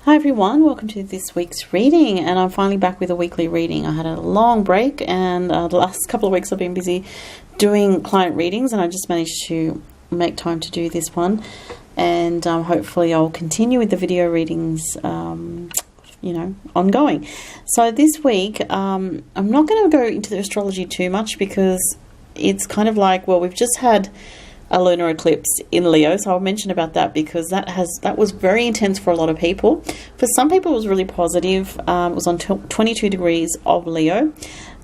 Hi everyone, welcome to this week's reading, and I'm finally back with a weekly reading. I had a long break and the last couple of weeks I've been busy doing client readings, and I just managed to make time to do this one, and hopefully I'll continue with the video readings ongoing. So this week I'm not going to go into the astrology too much because it's kind of like, well, we've just had a lunar eclipse in Leo, so I'll mention about that because that was very intense for a lot of people. For some people it was really positive. It was on 22 degrees of Leo,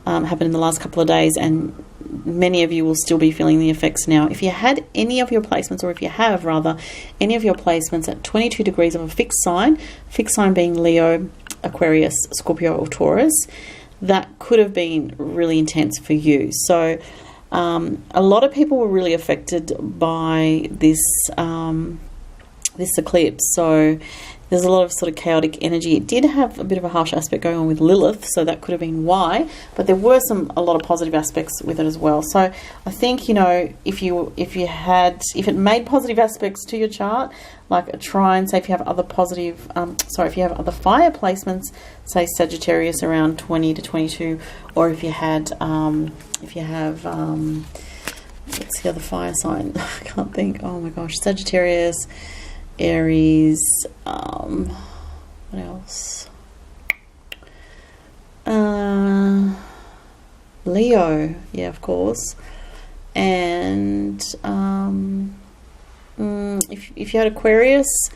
happened in the last couple of days, and many of you will still be feeling the effects now. If you had any of your placements, or if you have rather, any of your placements at 22 degrees of a fixed sign being Leo, Aquarius, Scorpio or Taurus, that could have been really intense for you. So a lot of people were really affected by this this eclipse. So there's a lot of sort of chaotic energy. It did have a bit of a harsh aspect going on with Lilith, so that could have been why. But there were a lot of positive aspects with it as well. So I think, you know, if it made positive aspects to your chart, like try and say if you have other positive, if you have other fire placements, say Sagittarius around 20 to 22, or if you had what's the other fire sign? I can't think. Oh my gosh, Sagittarius, Aries, what else? Leo, yeah, of course. And if you had Aquarius,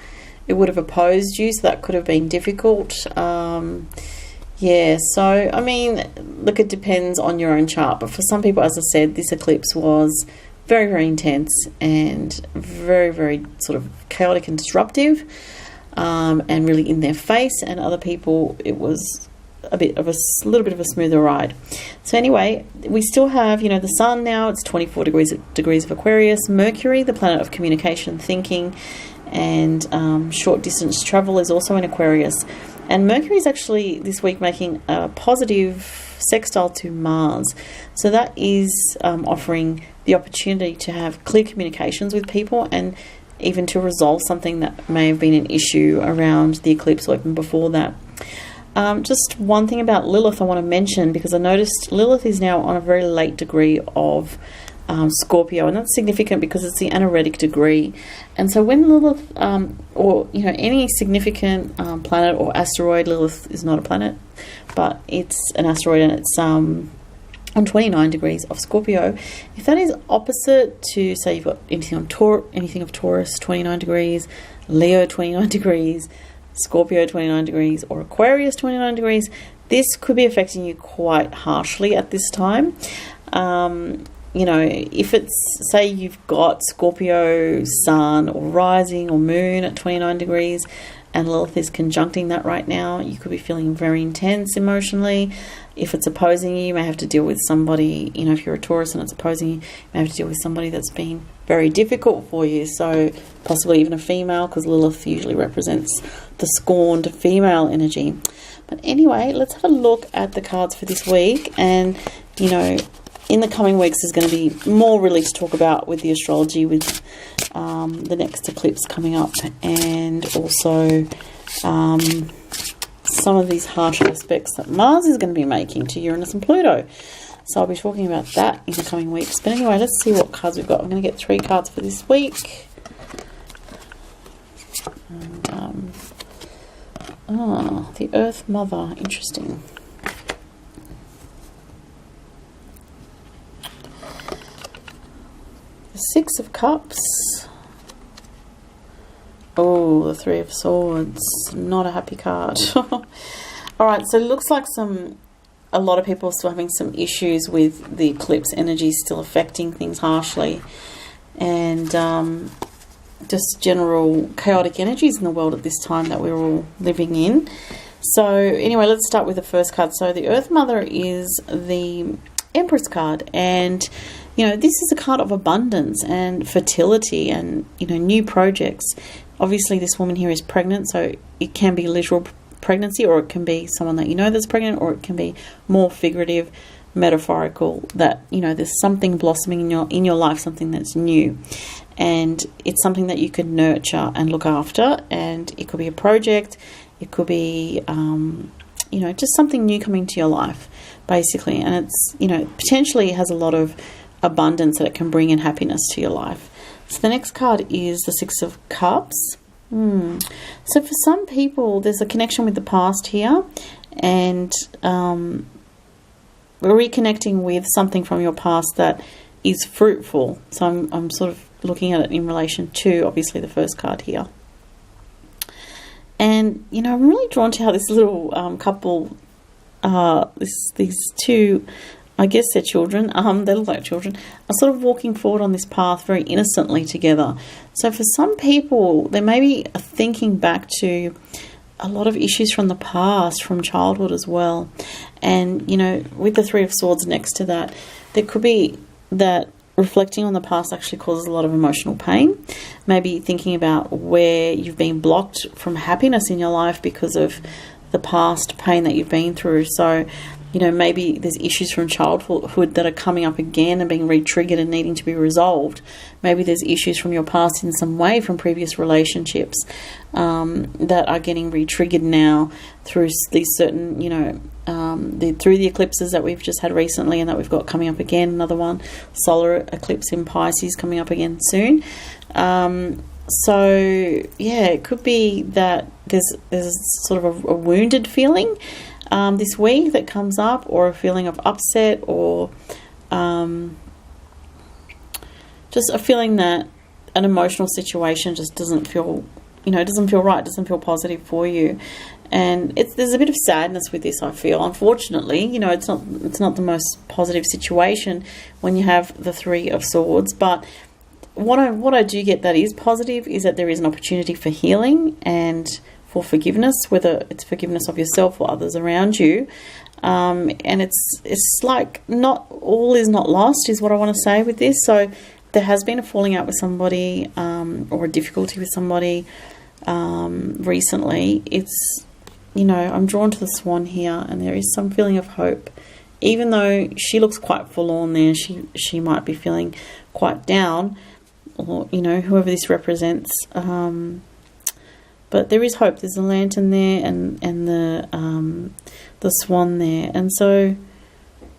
it would have opposed you, so that could have been difficult. Yeah, so I mean, look, it depends on your own chart, but for some people, as I said, this eclipse was very, very intense and very, very sort of chaotic and disruptive, and really in their face, and other people it was a little bit of a smoother ride. So anyway, we still have, you know, the sun now, it's 24 degrees of Aquarius. Mercury, the planet of communication, thinking, and short distance travel, is also in Aquarius. And Mercury is actually this week making a positive sextile to Mars. So that is offering the opportunity to have clear communications with people, and even to resolve something that may have been an issue around the eclipse or even before that. Just one thing about Lilith I want to mention, because I noticed Lilith is now on a very late degree of Scorpio, and that's significant because it's the anaretic degree. And so when Lilith, or you know, any significant planet or asteroid, Lilith is not a planet, but it's an asteroid, and it's on 29 degrees of Scorpio. If that is opposite to, say, you've got anything of Taurus 29 degrees, Leo 29 degrees, Scorpio 29 degrees, or Aquarius 29 degrees, this could be affecting you quite harshly at this time. You know, if it's, say you've got Scorpio sun or rising or moon at 29 degrees and Lilith is conjuncting that right now, you could be feeling very intense emotionally. If it's opposing you, you may have to deal with somebody, you know, if you're a Taurus and it's opposing you, you may have to deal with somebody that's been very difficult for you. So possibly even a female, because Lilith usually represents the scorned female energy. But anyway, let's have a look at the cards for this week. And, you know, in the coming weeks there's going to be more really to talk about with the astrology, with the next eclipse coming up, and also some of these harsh aspects that Mars is going to be making to Uranus and Pluto. So I'll be talking about that in the coming weeks. But anyway, let's see what cards we've got. I'm going to get 3 cards for this week. And, the Earth Mother, interesting. The 6 of Cups. Oh, the 3 of Swords. Not a happy card. Alright, so it looks like a lot of people are still having some issues with the eclipse energy still affecting things harshly. And just general chaotic energies in the world at this time that we're all living in. So anyway, let's start with the first card. So the Earth Mother is the Empress card, and you know, this is a card of abundance and fertility and, you know, new projects. Obviously this woman here is pregnant, so it can be literal pregnancy, or it can be someone that you know that's pregnant, or it can be more figurative, metaphorical, that, you know, there's something blossoming in your life, something that's new, and it's something that you can nurture and look after. And it could be a project, It could be, you know, just something new coming to your life, basically. And it's, you know, potentially has a lot of abundance that it can bring in happiness to your life. So the next card is the Six of Cups. So for some people, there's a connection with the past here, and reconnecting with something from your past that is fruitful. So I'm sort of looking at it in relation to, obviously, the first card here. And, you know, I'm really drawn to how this little couple, these two, I guess they're children, they look like children, are sort of walking forward on this path very innocently together. So for some people, they may be thinking back to a lot of issues from the past, from childhood as well. And, you know, with the Three of Swords next to that, there could be that reflecting on the past actually causes a lot of emotional pain. Maybe thinking about where you've been blocked from happiness in your life because of the past pain that you've been through. So, you know, maybe there's issues from childhood that are coming up again and being re-triggered and needing to be resolved. Maybe there's issues from your past in some way from previous relationships that are getting re-triggered now through these certain, you know, through the eclipses that we've just had recently and that we've got coming up again. Another one, solar eclipse in Pisces coming up again soon. So, yeah, it could be that there's sort of a wounded feeling this week that comes up, or a feeling of upset, or just a feeling that an emotional situation just doesn't feel, you know, doesn't feel right, doesn't feel positive for you. And there's a bit of sadness with this, I feel. Unfortunately, you know, it's not the most positive situation when you have the Three of Swords. But what I do get that is positive is that there is an opportunity for healing and for forgiveness, whether it's forgiveness of yourself or others around you. And it's like not all is not lost is what I want to say with this. So there has been a falling out with somebody or a difficulty with somebody recently. It's, you know, I'm drawn to the Swan here, and there is some feeling of hope. Even though she looks quite forlorn there, she might be feeling quite down, or, you know, whoever this represents. But there is hope. There's a lantern there and the swan there. And so,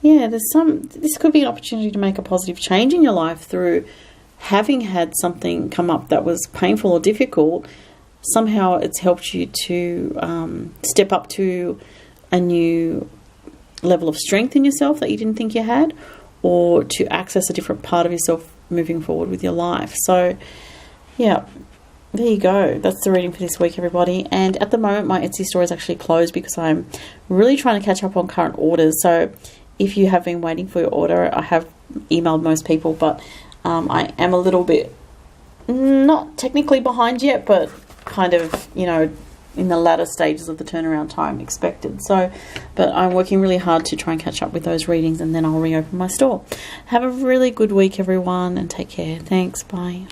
yeah, this could be an opportunity to make a positive change in your life through having had something come up that was painful or difficult. Somehow it's helped you to step up to a new level of strength in yourself that you didn't think you had, or to access a different part of yourself moving forward with your life. So, yeah, there you go. That's the reading for this week, everybody. And at the moment, my Etsy store is actually closed because I'm really trying to catch up on current orders. So if you have been waiting for your order, I have emailed most people, but I am a little bit not technically behind yet, but kind of, you know, in the latter stages of the turnaround time expected. So, but I'm working really hard to try and catch up with those readings, and then I'll reopen my store. Have a really good week, everyone, and take care. Thanks. Bye.